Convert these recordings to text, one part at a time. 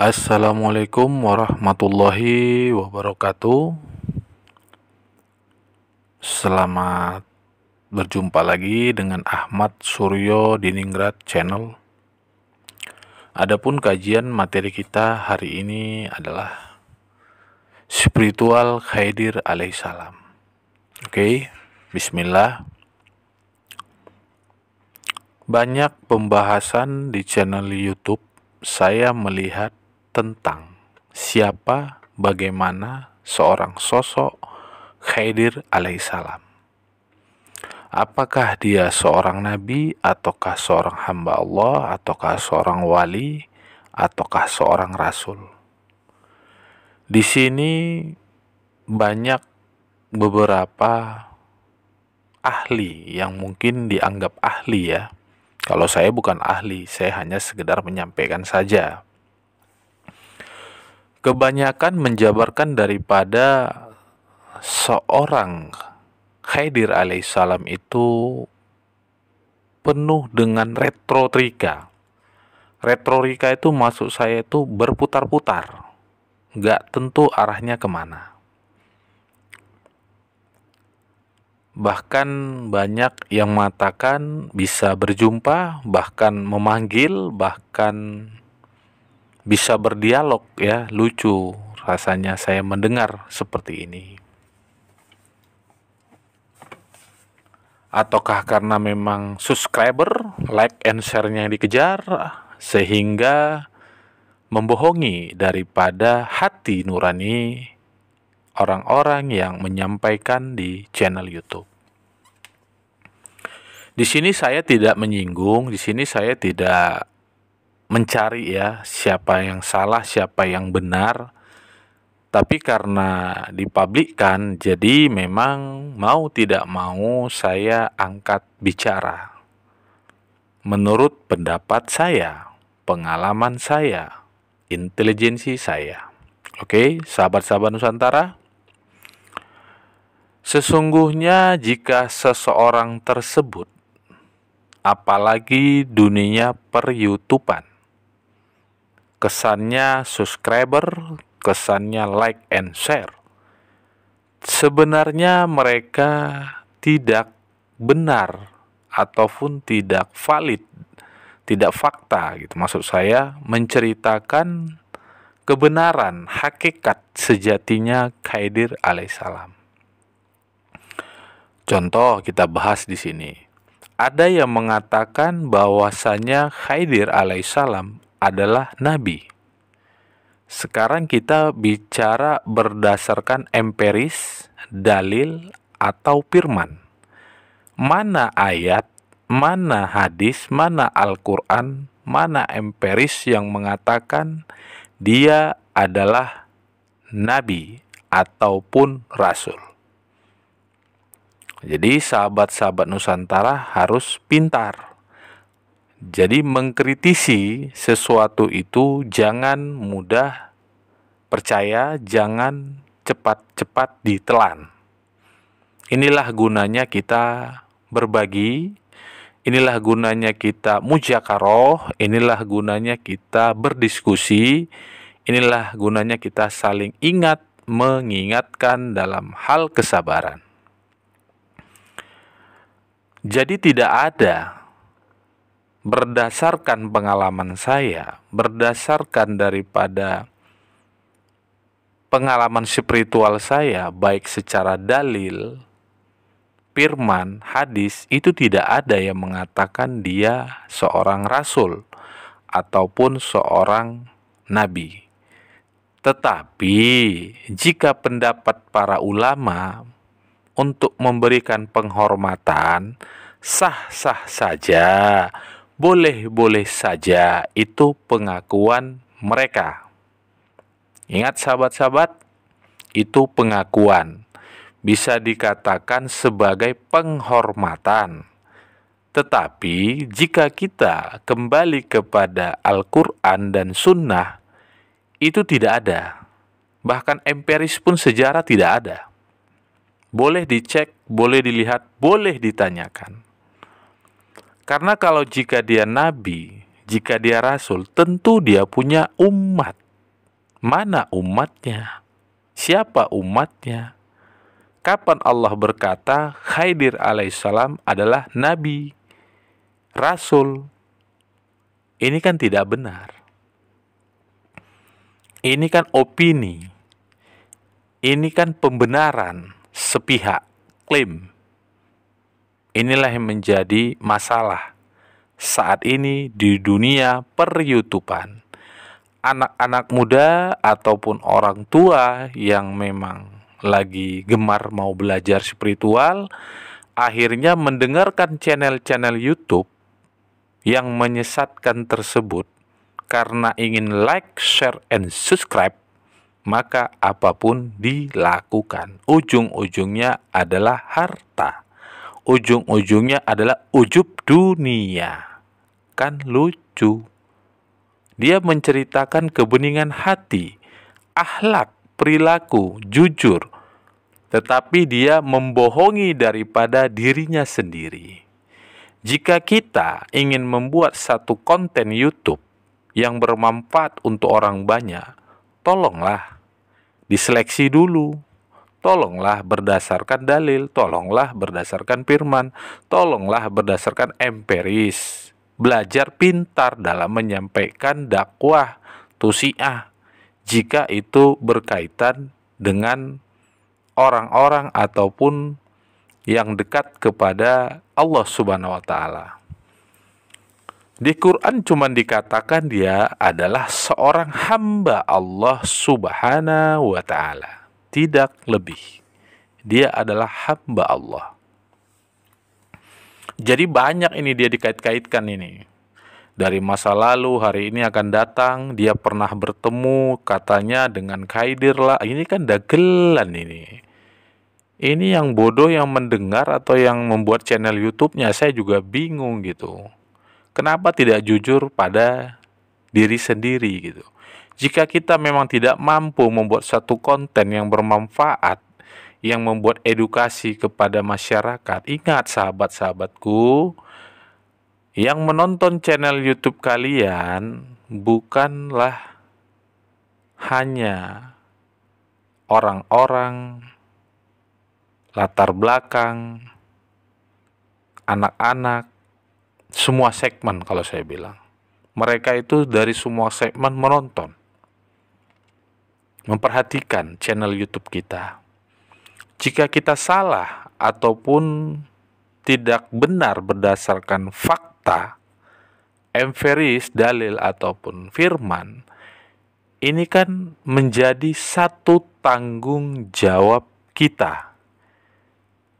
Assalamualaikum warahmatullahi wabarakatuh. Selamat berjumpa lagi dengan Ahmad Suryo di Ningrat Channel. Adapun kajian materi kita hari ini adalah spiritual Khidir alaihissalam. Oke, bismillah. Banyak pembahasan di channel YouTube saya melihat tentang siapa, bagaimana seorang sosok Khidir alaihissalam. Apakah dia seorang nabi, ataukah seorang hamba Allah, ataukah seorang wali, ataukah seorang rasul? Di sini banyak beberapa ahli yang mungkin dianggap ahli ya. Kalau saya bukan ahli, saya hanya sekedar menyampaikan saja. Kebanyakan menjabarkan daripada seorang Khidir alaihissalam itu penuh dengan retorika. Retorika itu maksud saya itu berputar-putar, nggak tentu arahnya kemana. Bahkan banyak yang mengatakan bisa berjumpa, bahkan memanggil, bahkan bisa berdialog ya. Lucu rasanya saya mendengar seperti ini. Ataukah karena memang subscriber, like and share-nya yang dikejar, sehingga membohongi daripada hati nurani orang-orang yang menyampaikan di channel YouTube. Di sini saya tidak menyinggung, di sini saya tidak mencari ya siapa yang salah, siapa yang benar. Tapi karena dipublikkan, jadi memang mau tidak mau saya angkat bicara. Menurut pendapat saya, pengalaman saya, intelijensi saya. Oke, sahabat-sahabat Nusantara. Sesungguhnya jika seseorang tersebut, apalagi dunia per-YouTubean, kesannya subscriber, kesannya like and share, sebenarnya mereka tidak benar ataupun tidak valid, tidak fakta gitu. Maksud saya menceritakan kebenaran, hakikat sejatinya Khidir alaihissalam. Contoh kita bahas di sini. Ada yang mengatakan bahwasanya Khidir alaihissalam adalah nabi. Sekarang kita bicara berdasarkan empiris, dalil, atau firman. Mana ayat, mana hadis, mana Al-Quran, mana empiris yang mengatakan dia adalah nabi ataupun rasul. Jadi sahabat-sahabat Nusantara harus pintar. Jadi mengkritisi sesuatu itu jangan mudah percaya, jangan cepat-cepat ditelan. Inilah gunanya kita berbagi, inilah gunanya kita mujakaroh, inilah gunanya kita berdiskusi, inilah gunanya kita saling ingat, mengingatkan dalam hal kesabaran. Jadi tidak ada, berdasarkan pengalaman saya, berdasarkan daripada pengalaman spiritual saya, baik secara dalil, firman, hadis, itu tidak ada yang mengatakan dia seorang rasul ataupun seorang nabi. Tetapi jika pendapat para ulama untuk memberikan penghormatan, sah-sah saja, boleh-boleh saja, itu pengakuan mereka. Ingat sahabat-sahabat, itu pengakuan. Bisa dikatakan sebagai penghormatan. Tetapi jika kita kembali kepada Al-Quran dan Sunnah, itu tidak ada. Bahkan empiris pun sejarah tidak ada. Boleh dicek, boleh dilihat, boleh ditanyakan. Karena kalau jika dia nabi, jika dia rasul, tentu dia punya umat. Mana umatnya? Siapa umatnya? Kapan Allah berkata Khidir alaihissalam adalah nabi, rasul? Ini kan tidak benar. Ini kan opini. Ini kan pembenaran sepihak, klaim. Inilah yang menjadi masalah saat ini di dunia per-YouTubean. Anak-anak muda ataupun orang tua yang memang lagi gemar mau belajar spiritual, akhirnya mendengarkan channel-channel YouTube yang menyesatkan tersebut karena ingin like, share, and subscribe, maka apapun dilakukan. Ujung-ujungnya adalah harta. Ujung-ujungnya adalah ujub dunia. Kan lucu. Dia menceritakan kebeningan hati, akhlak, perilaku, jujur, tetapi dia membohongi daripada dirinya sendiri. Jika kita ingin membuat satu konten YouTube yang bermanfaat untuk orang banyak, tolonglah diseleksi dulu. Tolonglah berdasarkan dalil, tolonglah berdasarkan firman, tolonglah berdasarkan empiris. Belajar pintar dalam menyampaikan dakwah tusiah jika itu berkaitan dengan orang-orang ataupun yang dekat kepada Allah Subhanahu wa taala. Di Quran cuma dikatakan dia adalah seorang hamba Allah Subhanahu wa taala, tidak lebih. Dia adalah hamba Allah. Jadi banyak ini dia dikait-kaitkan ini. Dari masa lalu, hari ini akan datang, dia pernah bertemu katanya dengan Khidir lah. Ini kan dagelan ini. Ini yang bodoh yang mendengar atau yang membuat channel YouTube-nya, saya juga bingung gitu. Kenapa tidak jujur pada diri sendiri gitu. Jika kita memang tidak mampu membuat satu konten yang bermanfaat, yang membuat edukasi kepada masyarakat, ingat sahabat-sahabatku, yang menonton channel YouTube kalian bukanlah hanya orang-orang latar belakang, anak-anak, semua segmen kalau saya bilang. Mereka itu dari semua segmen menonton, memperhatikan channel YouTube kita. Jika kita salah ataupun tidak benar berdasarkan fakta, empiris, dalil ataupun firman, ini kan menjadi satu tanggung jawab kita.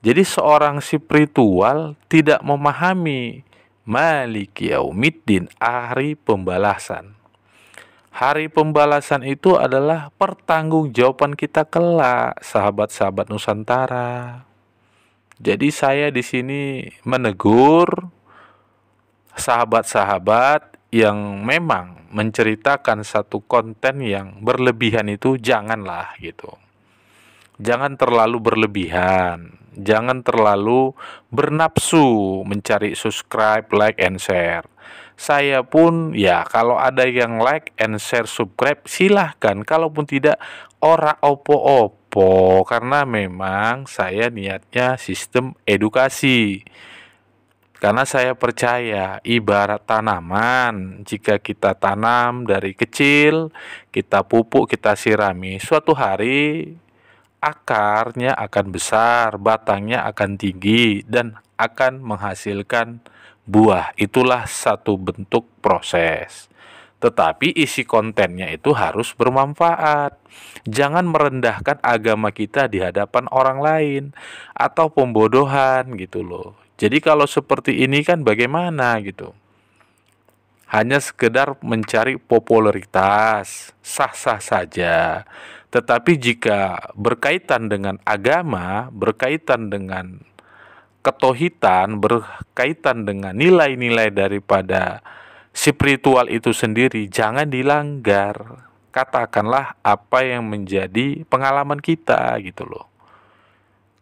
Jadi seorang spiritual tidak memahami Maliki Yaumiddin, hari pembalasan. Hari pembalasan itu adalah pertanggungjawaban kita kelak, sahabat-sahabat Nusantara. Jadi saya di sini menegur sahabat-sahabat yang memang menceritakan satu konten yang berlebihan itu, janganlah gitu. Jangan terlalu berlebihan, jangan terlalu bernafsu mencari subscribe, like, and share. Saya pun ya kalau ada yang like and share subscribe silahkan, kalaupun tidak ora opo-opo, karena memang saya niatnya sistem edukasi. Karena saya percaya ibarat tanaman, jika kita tanam dari kecil, kita pupuk, kita sirami, suatu hari akarnya akan besar, batangnya akan tinggi, dan akan menghasilkan buah. Itulah satu bentuk proses. Tetapi isi kontennya itu harus bermanfaat. Jangan merendahkan agama kita di hadapan orang lain atau pembodohan gitu loh. Jadi kalau seperti ini kan bagaimana gitu. Hanya sekedar mencari popularitas, sah-sah saja. Tetapi jika berkaitan dengan agama, berkaitan dengan ketauhidan, berkaitan dengan nilai-nilai daripada spiritual itu sendiri, jangan dilanggar. Katakanlah apa yang menjadi pengalaman kita gitu loh.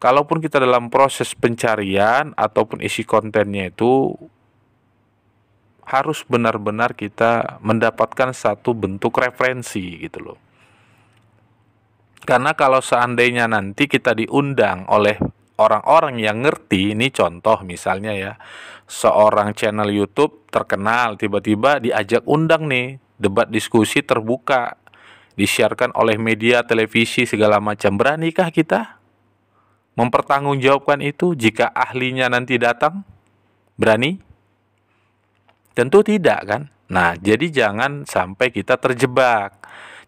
Kalaupun kita dalam proses pencarian ataupun isi kontennya itu harus benar-benar kita mendapatkan satu bentuk referensi gitu loh. Karena kalau seandainya nanti kita diundang oleh orang-orang yang ngerti, ini contoh misalnya ya, seorang channel YouTube terkenal tiba-tiba diajak undang nih, debat diskusi terbuka, disiarkan oleh media, televisi segala macam. Beranikah kita mempertanggungjawabkan itu jika ahlinya nanti datang? Berani? Tentu tidak kan? Nah, jadi jangan sampai kita terjebak.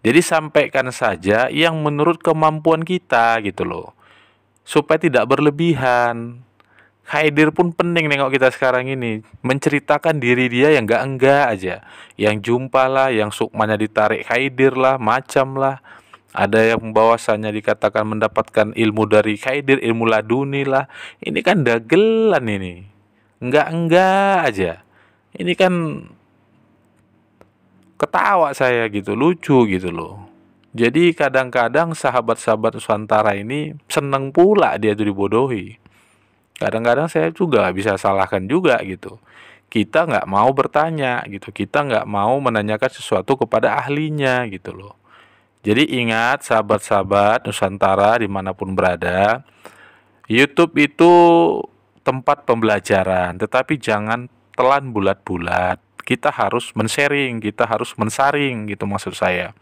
Jadi sampaikan saja yang menurut kemampuan kita gitu loh. Supaya tidak berlebihan. Khaidir pun penting nengok kita sekarang ini. Menceritakan diri dia yang enggak aja. Yang jumpa lah, yang sukmanya ditarik Khaidir lah, macam lah. Ada yang bahwasannya dikatakan mendapatkan ilmu dari Khaidir, ilmu laduni lah. Ini kan dagelan ini. Enggak aja. Ini kan ketawa saya gitu, lucu gitu loh. Jadi kadang-kadang sahabat-sahabat Nusantara ini seneng pula dia tuh dibodohi. Kadang-kadang saya juga bisa salahkan juga gitu. Kita nggak mau bertanya gitu, kita nggak mau menanyakan sesuatu kepada ahlinya gitu loh. Jadi ingat sahabat-sahabat Nusantara dimanapun berada, YouTube itu tempat pembelajaran, tetapi jangan telan bulat-bulat. Kita harus men-sharing, kita harus mensaring gitu maksud saya.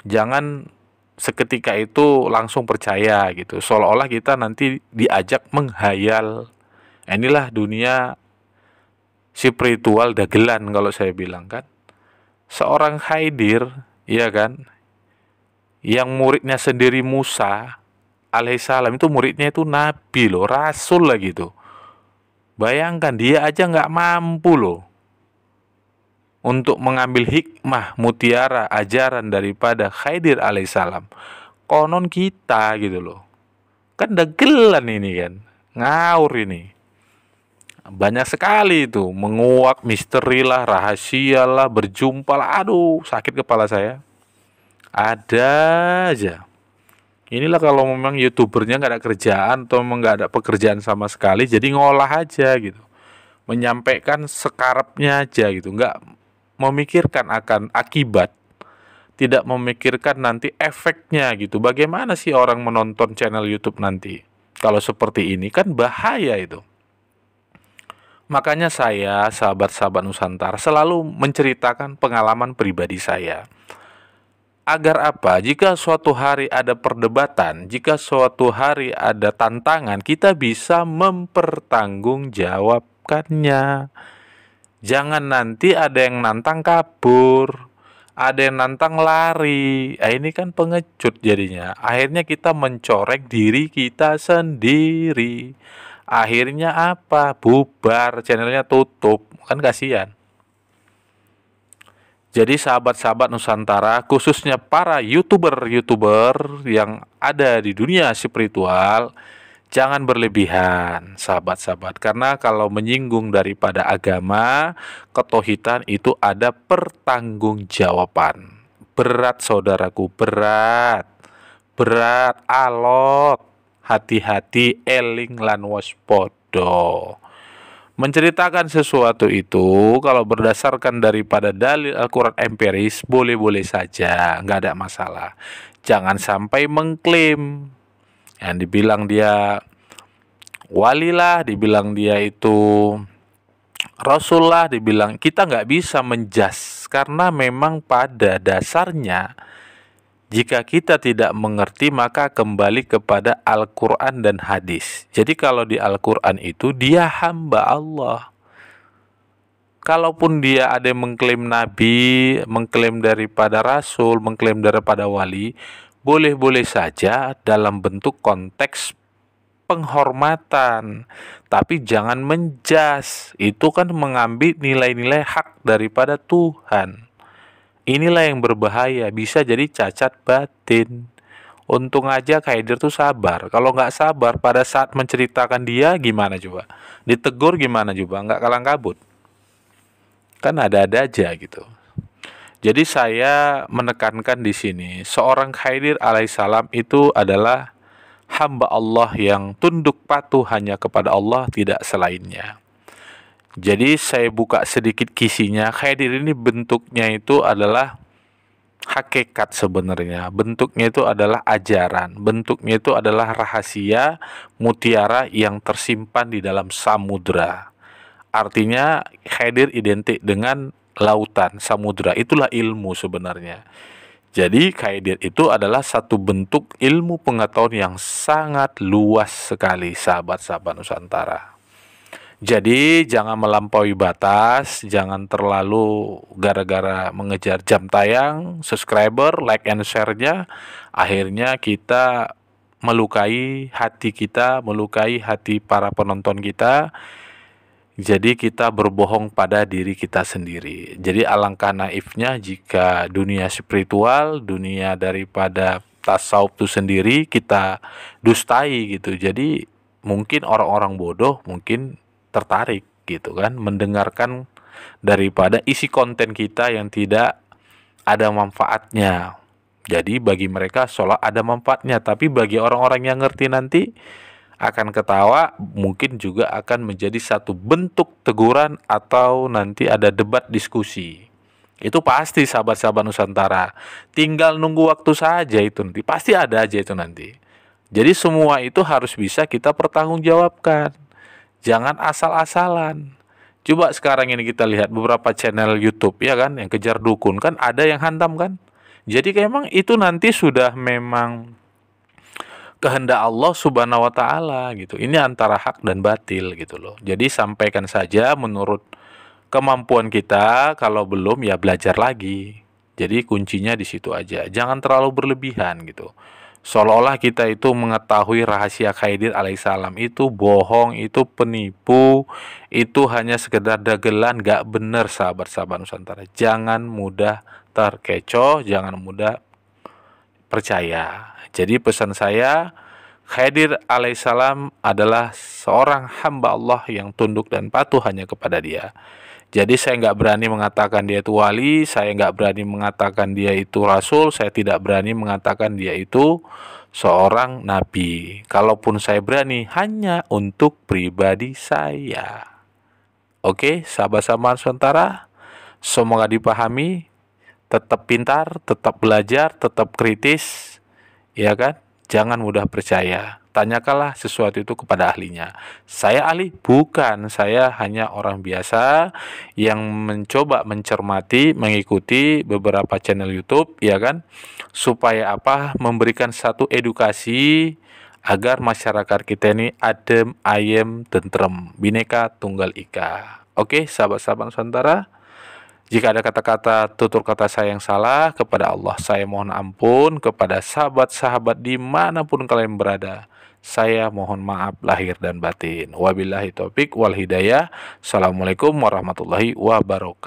Jangan seketika itu langsung percaya gitu. Seolah-olah kita nanti diajak menghayal. Inilah dunia spiritual dagelan kalau saya bilang kan. Seorang Khaidir, iya kan, yang muridnya sendiri Musa alaihissalam, itu muridnya itu nabi loh, rasul lah gitu. Bayangkan dia aja nggak mampu loh untuk mengambil hikmah mutiara ajaran daripada Khaidir alaihissalam. Konon kita gitu loh. Kan dagelan ini kan. Ngawur ini. Banyak sekali itu. Menguak misteri lah, rahasia lah, berjumpa lah. Aduh, sakit kepala saya. Ada aja. Inilah kalau memang YouTubernya nggak ada kerjaan atau memang nggak ada pekerjaan sama sekali, jadi ngolah aja gitu. Menyampaikan sekarapnya aja gitu. Nggak memikirkan akan akibat, tidak memikirkan nanti efeknya gitu. Bagaimana sih orang menonton channel YouTube nanti? Kalau seperti ini kan bahaya itu. Makanya saya, sahabat-sahabat Nusantara, selalu menceritakan pengalaman pribadi saya. Agar apa? Jika suatu hari ada perdebatan, jika suatu hari ada tantangan, kita bisa mempertanggungjawabkannya. Jangan nanti ada yang nantang kabur, ada yang nantang lari. Ini kan pengecut jadinya. Akhirnya kita mencoreng diri kita sendiri. Akhirnya apa? Bubar, channelnya tutup. Kan kasihan. Jadi sahabat-sahabat Nusantara, khususnya para YouTuber yang ada di dunia spiritual, jangan berlebihan, sahabat-sahabat. Karena kalau menyinggung daripada agama, ketauhidan itu ada pertanggungjawaban. Berat saudaraku, berat. Berat, alot. Hati-hati, eling lan waspada. Menceritakan sesuatu itu kalau berdasarkan daripada dalil Al-Quran empiris boleh-boleh saja, nggak ada masalah. Jangan sampai mengklaim yang dibilang dia wali lah, dibilang dia itu rasul lah, dibilang kita nggak bisa menjas karena memang pada dasarnya jika kita tidak mengerti maka kembali kepada Al-Quran dan hadis. Jadi kalau di Al-Quran itu dia hamba Allah. Kalaupun dia ada yang mengklaim nabi, mengklaim daripada rasul, mengklaim daripada wali, boleh-boleh saja dalam bentuk konteks penghormatan. Tapi jangan menjas. Itu kan mengambil nilai-nilai hak daripada Tuhan. Inilah yang berbahaya, bisa jadi cacat batin. Untung aja Khaidir tuh sabar. Kalau nggak sabar pada saat menceritakan dia gimana coba? Ditegur gimana coba? Nggak kalang kabut. Kan ada-ada aja gitu. Jadi saya menekankan di sini, seorang Khaidir alaihissalam itu adalah hamba Allah yang tunduk patuh hanya kepada Allah, tidak selainnya. Jadi saya buka sedikit kisinya. Khaidir ini bentuknya itu adalah hakikat sebenarnya. Bentuknya itu adalah ajaran, bentuknya itu adalah rahasia mutiara yang tersimpan di dalam samudra. Artinya hadir identik dengan lautan, samudra. Itulah ilmu sebenarnya. Jadi kaidir itu adalah satu bentuk ilmu pengetahuan yang sangat luas sekali, sahabat-sahabat Nusantara. Jadi jangan melampaui batas, jangan terlalu gara-gara mengejar jam tayang, subscriber, like and share-nya, akhirnya kita melukai hati kita, melukai hati para penonton kita. Jadi kita berbohong pada diri kita sendiri. Jadi alangkah naifnya jika dunia spiritual, dunia daripada tasawuf itu sendiri kita dustai gitu. Jadi mungkin orang-orang bodoh mungkin tertarik gitu kan mendengarkan daripada isi konten kita yang tidak ada manfaatnya. Jadi bagi mereka sholat ada manfaatnya, tapi bagi orang-orang yang ngerti nanti akan ketawa, mungkin juga akan menjadi satu bentuk teguran atau nanti ada debat diskusi. Itu pasti sahabat-sahabat Nusantara. Tinggal nunggu waktu saja itu nanti. Pasti ada aja itu nanti. Jadi semua itu harus bisa kita pertanggungjawabkan. Jangan asal-asalan. Coba sekarang ini kita lihat beberapa channel YouTube ya kan yang kejar dukun kan ada yang hantam kan. Jadi memang itu nanti sudah memang kehendak Allah Subhanahu wa taala gitu. Ini antara hak dan batil gitu loh. Jadi sampaikan saja menurut kemampuan kita, kalau belum ya belajar lagi. Jadi kuncinya di situ aja. Jangan terlalu berlebihan gitu. Seolah-olah kita itu mengetahui rahasia Khaidir alaihissalam itu bohong, itu penipu, itu hanya sekedar dagelan, gak bener sahabat-sahabat Nusantara. Jangan mudah terkecoh, jangan mudah percaya. Jadi pesan saya, Khidir alaihissalam adalah seorang hamba Allah yang tunduk dan patuh hanya kepada Dia. Jadi saya nggak berani mengatakan dia itu wali, saya nggak berani mengatakan dia itu rasul, saya tidak berani mengatakan dia itu seorang nabi. Kalaupun saya berani, hanya untuk pribadi saya. Oke, sahabat-sahabat Nusantara, semoga dipahami. Tetap pintar, tetap belajar, tetap kritis, ya kan? Jangan mudah percaya. Tanyakanlah sesuatu itu kepada ahlinya. Saya ahli? Bukan. Saya hanya orang biasa yang mencoba mencermati, mengikuti beberapa channel YouTube, ya kan? Supaya apa? Memberikan satu edukasi agar masyarakat kita ini adem, ayem, tentrem, bineka tunggal ika. Oke, sahabat-sahabat Nusantara. Jika ada kata-kata tutur kata saya yang salah, kepada Allah saya mohon ampun, kepada sahabat-sahabat dimanapun kalian berada, saya mohon maaf lahir dan batin. Wabillahi taufik wal hidayah. Assalamualaikum warahmatullahi wabarakatuh.